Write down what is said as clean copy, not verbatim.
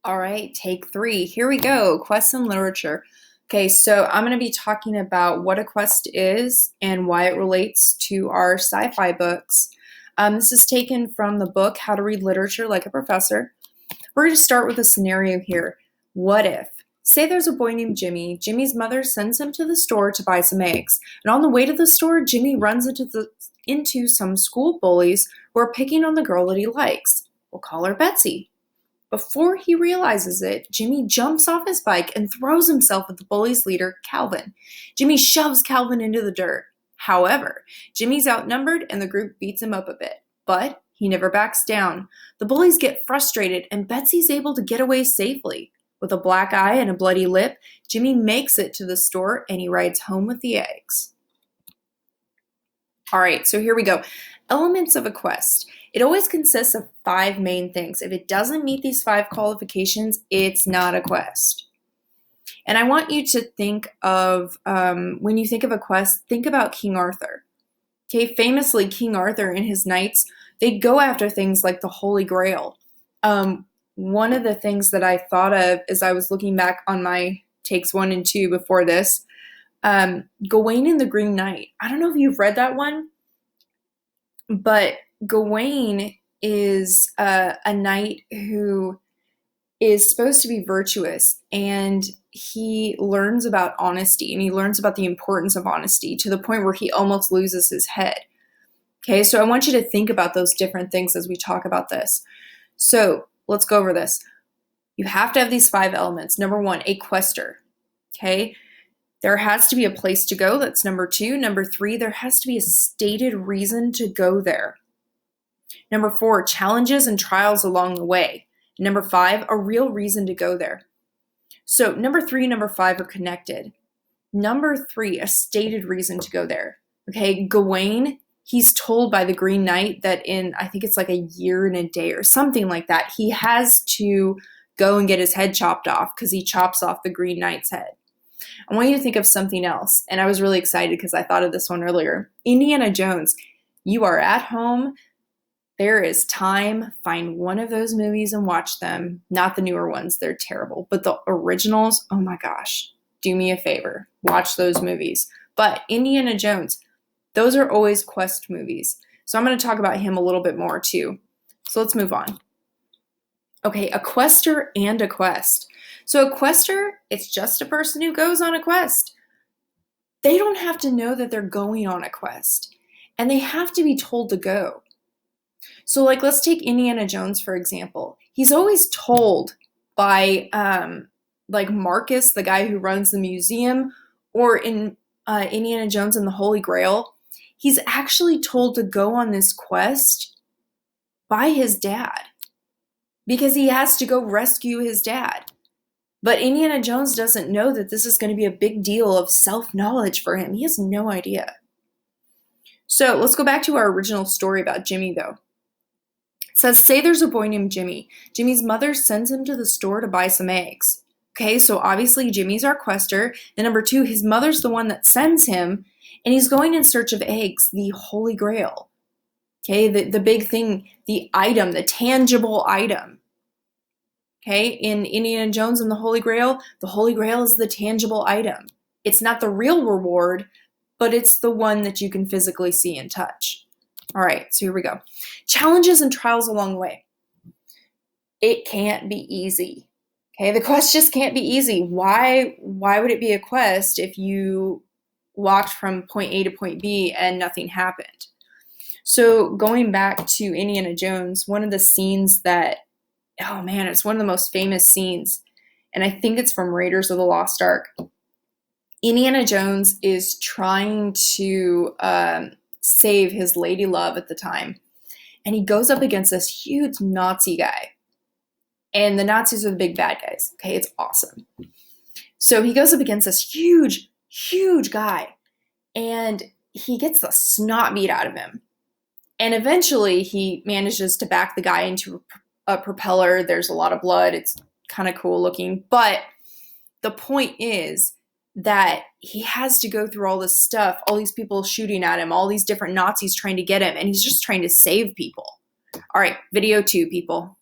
All right, take three. Here we go. Quests in literature. Okay, so I'm going to be talking about what a quest is and why it relates to our sci-fi books. This is taken from the book How to Read Literature Like a Professor. We're going to start with a scenario here. What if? Say there's a boy named Jimmy. Jimmy's mother sends him to the store to buy some eggs. And on the way to the store, Jimmy runs into some school bullies who are picking on the girl that he likes. We'll call her Betsy. Before he realizes it, Jimmy jumps off his bike and throws himself at the bully's leader, Calvin. Jimmy shoves Calvin into the dirt. However, Jimmy's outnumbered and the group beats him up a bit. But he never backs down. The bullies get frustrated and Betsy's able to get away safely. With a black eye and a bloody lip, Jimmy makes it to the store and he rides home with the eggs. All right, so here we go. Elements of a quest. It always consists of 5 main things. If it doesn't meet these 5 qualifications, it's not a quest. And I want you to think of, when you think of a quest, think about King Arthur. Okay, famously, King Arthur and his knights, they go after things like the Holy Grail. One of the things that I thought of as I was looking back on my takes 1 and 2 before this, Gawain and the Green Knight. I don't know if you've read that one, but Gawain is a knight who is supposed to be virtuous, and he learns about honesty, and he learns about the importance of honesty to the point where he almost loses his head. Okay, so I want you to think about those different things as we talk about this. So let's go over this. You have to have these 5 elements. Number 1, a quester. Okay, there has to be a place to go. That's number 2. Number 3, there has to be a stated reason to go there. Number 4, challenges and trials along the way. Number 5, a real reason to go there. So number 3 and number 5 are connected. Number 3, a stated reason to go there. Okay, Gawain, he's told by the Green Knight that in, I think it's like a year and a day or something like that, he has to go and get his head chopped off because he chops off the Green Knight's head. I want you to think of something else, and I was really excited because I thought of this one earlier. Indiana Jones. You are at home. There is time. Find one of those movies and watch them. Not the newer ones. They're terrible. But the originals, oh my gosh. Do me a favor. Watch those movies. But Indiana Jones, those are always quest movies. So I'm going to talk about him a little bit more too. So let's move on. Okay, a quester and a quest. So a quester, it's just a person who goes on a quest. They don't have to know that they're going on a quest. And they have to be told to go. So like, let's take Indiana Jones, for example. He's always told by like Marcus, the guy who runs the museum, or in Indiana Jones and the Holy Grail, he's actually told to go on this quest by his dad because he has to go rescue his dad. But Indiana Jones doesn't know that this is going to be a big deal of self-knowledge for him. He has no idea. So let's go back to our original story about Jimmy, though. It says, say there's a boy named Jimmy. Jimmy's mother sends him to the store to buy some eggs. Okay, so obviously Jimmy's our quester. And number 2, his mother's the one that sends him, and he's going in search of eggs, the Holy Grail. Okay, the big thing, the item, the tangible item. Okay, in Indiana Jones and the Holy Grail is the tangible item. It's not the real reward, but it's the one that you can physically see and touch. All right, so here we go. Challenges and trials along the way. It can't be easy. Okay, the quest just can't be easy. Why would it be a quest if you walked from point A to point B and nothing happened? So going back to Indiana Jones, one of the scenes that, oh man, it's one of the most famous scenes, and I think it's from Raiders of the Lost Ark. Indiana Jones is trying to save his lady love at the time, and he goes up against this huge Nazi guy, and the Nazis are the big bad guys. Okay, it's awesome. So he goes up against this huge guy, and he gets the snot beat out of him, and eventually he manages to back the guy into a propeller. There's a lot of blood. It's kind of cool looking, but the point is that he has to go through all this stuff, all these people shooting at him, all these different Nazis trying to get him, and he's just trying to save people. All right, video 2, people.